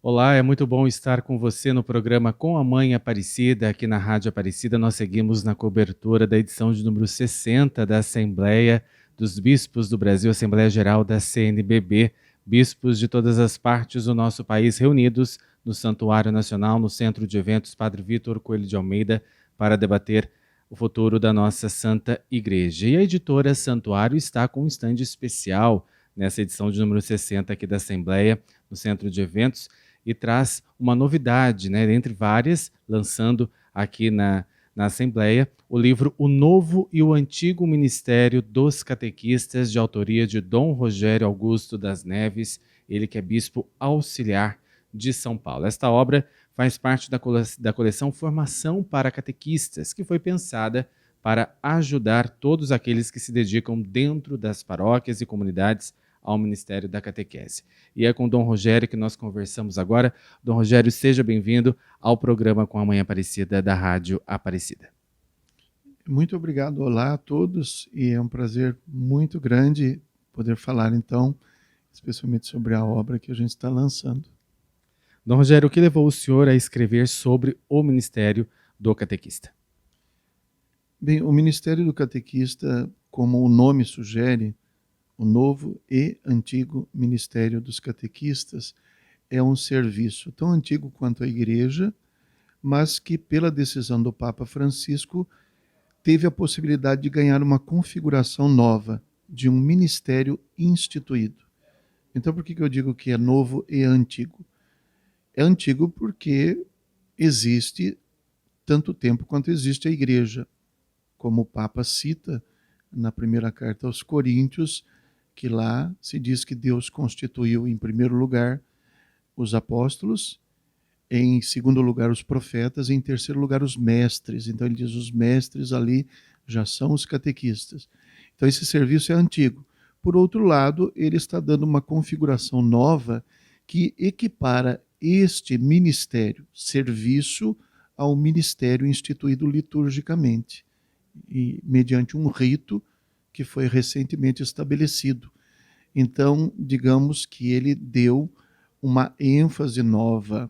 Olá, é muito bom estar com você no programa Com a Mãe Aparecida, aqui na Rádio Aparecida. Nós seguimos na cobertura da edição de número 60 da Assembleia dos Bispos do Brasil, Assembleia Geral da CNBB, bispos de todas as partes do nosso país reunidos no Santuário Nacional, no Centro de Eventos Padre Vítor Coelho de Almeida, para debater o futuro da nossa Santa Igreja. E a editora Santuário está com um estande especial nessa edição de número 60 aqui da Assembleia, no Centro de Eventos, e traz uma novidade, né, dentre várias, lançando aqui na Assembleia, o livro O Novo e o Antigo Ministério dos Catequistas, de autoria de Dom Rogério Augusto das Neves, ele que é bispo auxiliar de São Paulo. Esta obra faz parte da coleção Formação para Catequistas, que foi pensada para ajudar todos aqueles que se dedicam dentro das paróquias e comunidades ao Ministério da Catequese. E é com o Dom Rogério que nós conversamos agora. Dom Rogério, seja bem-vindo ao programa Com a Mãe Aparecida da Rádio Aparecida. Muito obrigado, olá a todos, e é um prazer muito grande poder falar então, especialmente sobre a obra que a gente está lançando. Dom Rogério, o que levou o senhor a escrever sobre o Ministério do Catequista? Bem, o Ministério do Catequista, como o nome sugere, o Novo e Antigo Ministério dos Catequistas, é um serviço tão antigo quanto a Igreja, mas que, pela decisão do Papa Francisco, teve a possibilidade de ganhar uma configuração nova, de um ministério instituído. Então, por que eu digo que é novo e antigo? É antigo porque existe tanto tempo quanto existe a Igreja, como o Papa cita na primeira carta aos Coríntios, que lá se diz que Deus constituiu, em primeiro lugar, os apóstolos, em segundo lugar, os profetas, e em terceiro lugar, os mestres. Então, ele diz: os mestres ali já são os catequistas. Então, esse serviço é antigo. Por outro lado, ele está dando uma configuração nova que equipara este ministério, serviço, ao ministério instituído liturgicamente, e mediante um rito que foi recentemente estabelecido. Então, digamos que ele deu uma ênfase nova,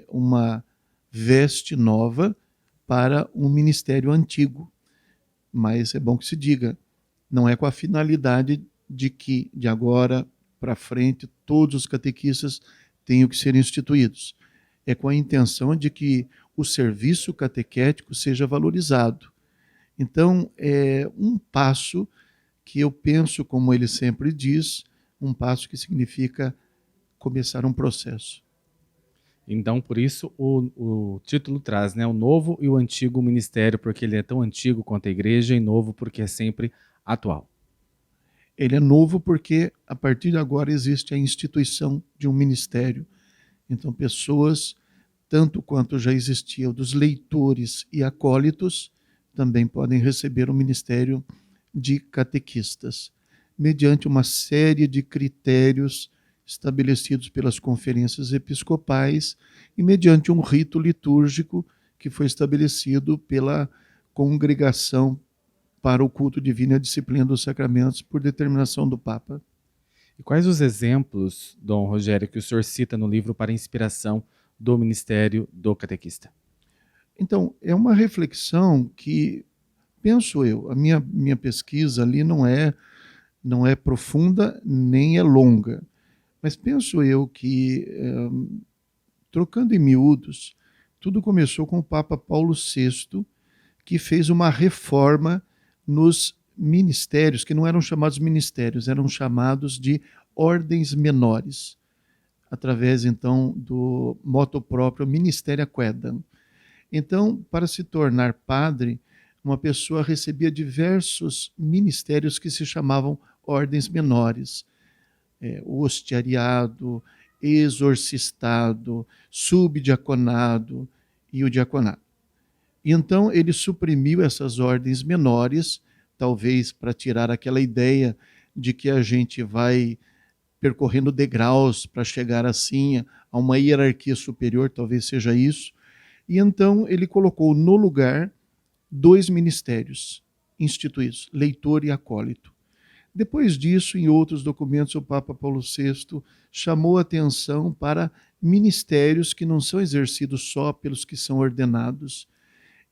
uma veste nova para um ministério antigo. Mas é bom que se diga, não é com a finalidade de que, de agora para frente, todos os catequistas tenham que ser instituídos. É com a intenção de que o serviço catequético seja valorizado. Então, é um passo que eu penso, como ele sempre diz, um passo que significa começar um processo. Então, por isso, o título traz, né, o Novo e o Antigo Ministério, porque ele é tão antigo quanto a Igreja, e novo porque é sempre atual. Ele é novo porque, a partir de agora, existe a instituição de um ministério. Então, pessoas, tanto quanto já existiam dos leitores e acólitos, também podem receber o ministério de catequistas, mediante uma série de critérios estabelecidos pelas conferências episcopais e mediante um rito litúrgico que foi estabelecido pela congregação para o culto divino e a disciplina dos sacramentos por determinação do Papa. E quais os exemplos, Dom Rogério, que o senhor cita no livro para inspiração do Ministério do Catequista? Então, é uma reflexão que, penso eu, a minha pesquisa ali não é profunda nem é longa, mas penso eu que, trocando em miúdos, tudo começou com o Papa Paulo VI, que fez uma reforma nos ministérios, que não eram chamados ministérios, eram chamados de ordens menores, através então do moto próprio Ministeria Quaedam. Então, para se tornar padre, uma pessoa recebia diversos ministérios que se chamavam ordens menores. O hostiariado, exorcistado, subdiaconado e o diaconato. E então ele suprimiu essas ordens menores, talvez para tirar aquela ideia de que a gente vai percorrendo degraus para chegar assim a uma hierarquia superior, talvez seja isso. E então ele colocou no lugar 2 ministérios instituídos, leitor e acólito. Depois disso, em outros documentos, o Papa Paulo VI chamou atenção para ministérios que não são exercidos só pelos que são ordenados.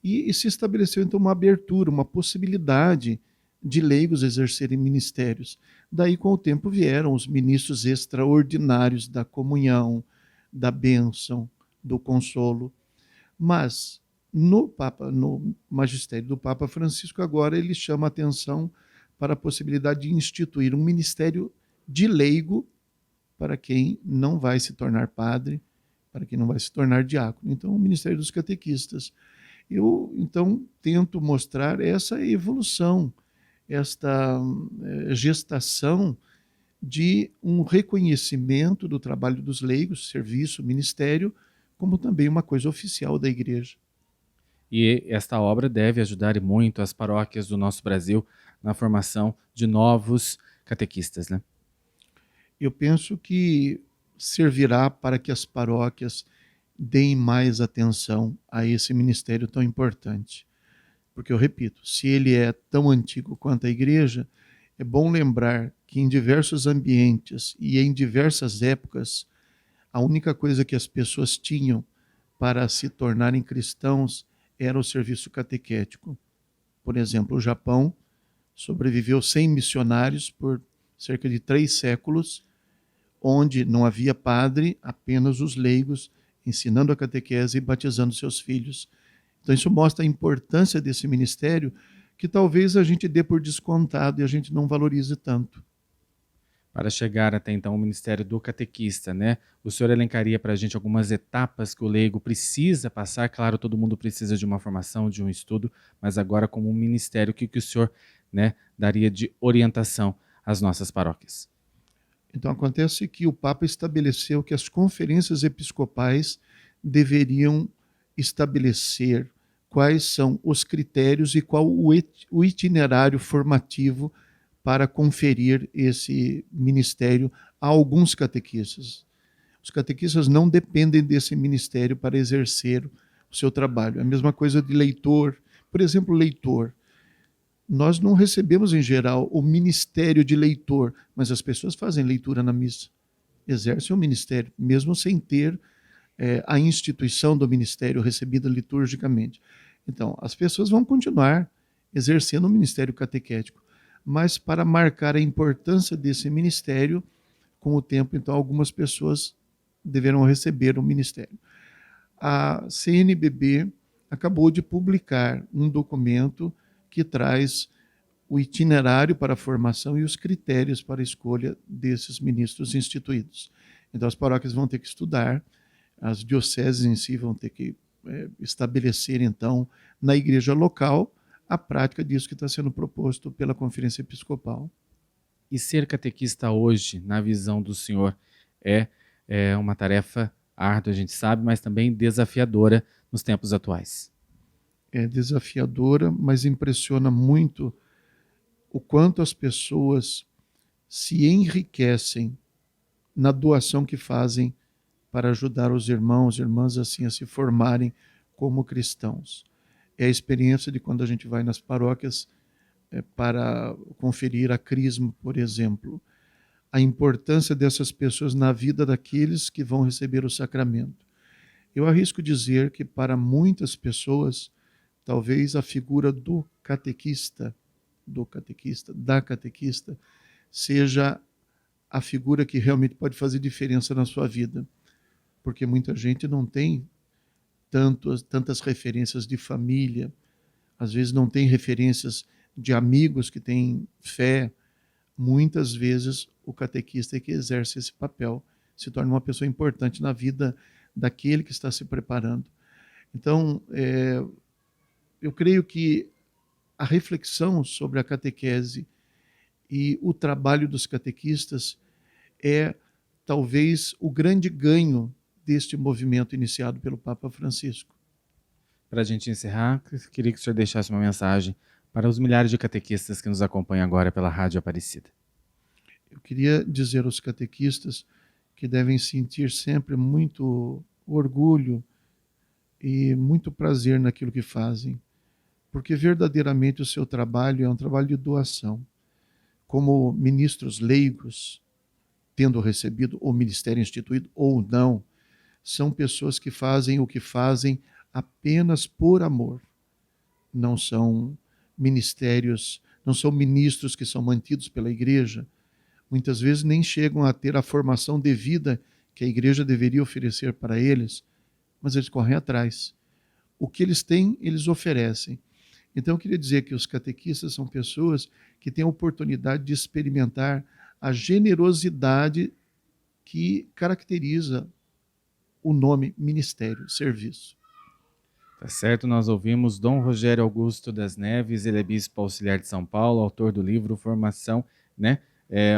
E se estabeleceu então uma abertura, uma possibilidade de leigos exercerem ministérios. Daí, com o tempo, vieram os ministros extraordinários da comunhão, da bênção, do consolo. Mas no magistério do Papa Francisco, agora ele chama a atenção para a possibilidade de instituir um ministério de leigo para quem não vai se tornar padre, para quem não vai se tornar diácono. Então, o ministério dos catequistas. Eu, então, tento mostrar essa evolução, esta gestação de um reconhecimento do trabalho dos leigos, serviço, ministério, como também uma coisa oficial da Igreja. E esta obra deve ajudar muito as paróquias do nosso Brasil na formação de novos catequistas, né? Eu penso que servirá para que as paróquias deem mais atenção a esse ministério tão importante. Porque eu repito, se ele é tão antigo quanto a Igreja, é bom lembrar que em diversos ambientes e em diversas épocas, a única coisa que as pessoas tinham para se tornarem cristãos era o serviço catequético. Por exemplo, o Japão sobreviveu sem missionários por cerca de 3 séculos, onde não havia padre, apenas os leigos ensinando a catequese e batizando seus filhos. Então isso mostra a importância desse ministério que talvez a gente dê por descontado e a gente não valorize tanto. Para chegar até então ao ministério do catequista, né? O senhor elencaria para a gente algumas etapas que o leigo precisa passar? Claro, todo mundo precisa de uma formação, de um estudo, mas agora como um ministério, o que o senhor, né, daria de orientação às nossas paróquias? Então acontece que o Papa estabeleceu que as conferências episcopais deveriam estabelecer quais são os critérios e qual o itinerário formativo para conferir esse ministério a alguns catequistas. Os catequistas não dependem desse ministério para exercer o seu trabalho. É a mesma coisa de leitor. Por exemplo, leitor. Nós não recebemos, em geral, o ministério de leitor, mas as pessoas fazem leitura na missa, exercem o ministério, mesmo sem ter a instituição do ministério recebida liturgicamente. Então, as pessoas vão continuar exercendo o ministério catequético, mas para marcar a importância desse ministério, com o tempo, então, algumas pessoas deverão receber o ministério. A CNBB acabou de publicar um documento que traz o itinerário para a formação e os critérios para a escolha desses ministros instituídos. Então, as paróquias vão ter que estudar, as dioceses em si vão ter que estabelecer, então, na igreja local, a prática disso que está sendo proposto pela Conferência Episcopal. E ser catequista hoje, na visão do senhor, é uma tarefa árdua, a gente sabe, mas também desafiadora nos tempos atuais. É desafiadora, mas impressiona muito o quanto as pessoas se enriquecem na doação que fazem para ajudar os irmãos e irmãs assim a se formarem como cristãos. É a experiência de quando a gente vai nas paróquias para conferir a crisma, por exemplo. A importância dessas pessoas na vida daqueles que vão receber o sacramento. Eu arrisco dizer que para muitas pessoas, talvez a figura do catequista, da catequista, seja a figura que realmente pode fazer diferença na sua vida. Porque muita gente não tem tantas referências de família, às vezes não tem referências de amigos que têm fé. Muitas vezes o catequista é que exerce esse papel, se torna uma pessoa importante na vida daquele que está se preparando. Então, eu creio que a reflexão sobre a catequese e o trabalho dos catequistas é talvez o grande ganho deste movimento iniciado pelo Papa Francisco. Para a gente encerrar, queria que o senhor deixasse uma mensagem para os milhares de catequistas que nos acompanham agora pela Rádio Aparecida. Eu queria dizer aos catequistas que devem sentir sempre muito orgulho e muito prazer naquilo que fazem, porque verdadeiramente o seu trabalho é um trabalho de doação. Como ministros leigos, tendo recebido o ministério instituído ou não, são pessoas que fazem o que fazem apenas por amor. Não são ministérios, não são ministros que são mantidos pela igreja. Muitas vezes nem chegam a ter a formação devida que a igreja deveria oferecer para eles, mas eles correm atrás. O que eles têm, eles oferecem. Então eu queria dizer que os catequistas são pessoas que têm a oportunidade de experimentar a generosidade que caracteriza o nome ministério, serviço. Tá certo, nós ouvimos Dom Rogério Augusto das Neves, ele é bispo auxiliar de São Paulo, autor do livro Formação, né?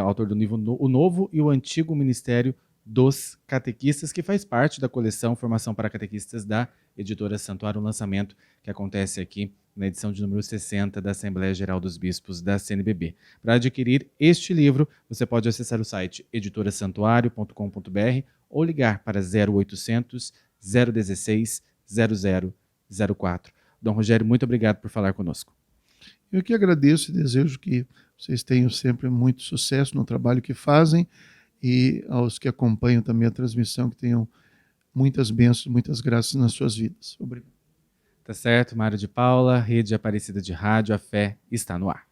Autor do livro O Novo e o Antigo Ministério dos Catequistas, que faz parte da coleção Formação para Catequistas da editora Santuário, um lançamento que acontece aqui na edição de número 60 da Assembleia Geral dos Bispos da CNBB. Para adquirir este livro, você pode acessar o site editorasantuario.com.br ou ligar para 0800 016 0004. Dom Rogério, muito obrigado por falar conosco. Eu que agradeço e desejo que vocês tenham sempre muito sucesso no trabalho que fazem e aos que acompanham também a transmissão, que tenham muitas bênçãos, muitas graças nas suas vidas. Obrigado. Tá certo, Mário de Paula, Rede Aparecida de Rádio, a fé está no ar.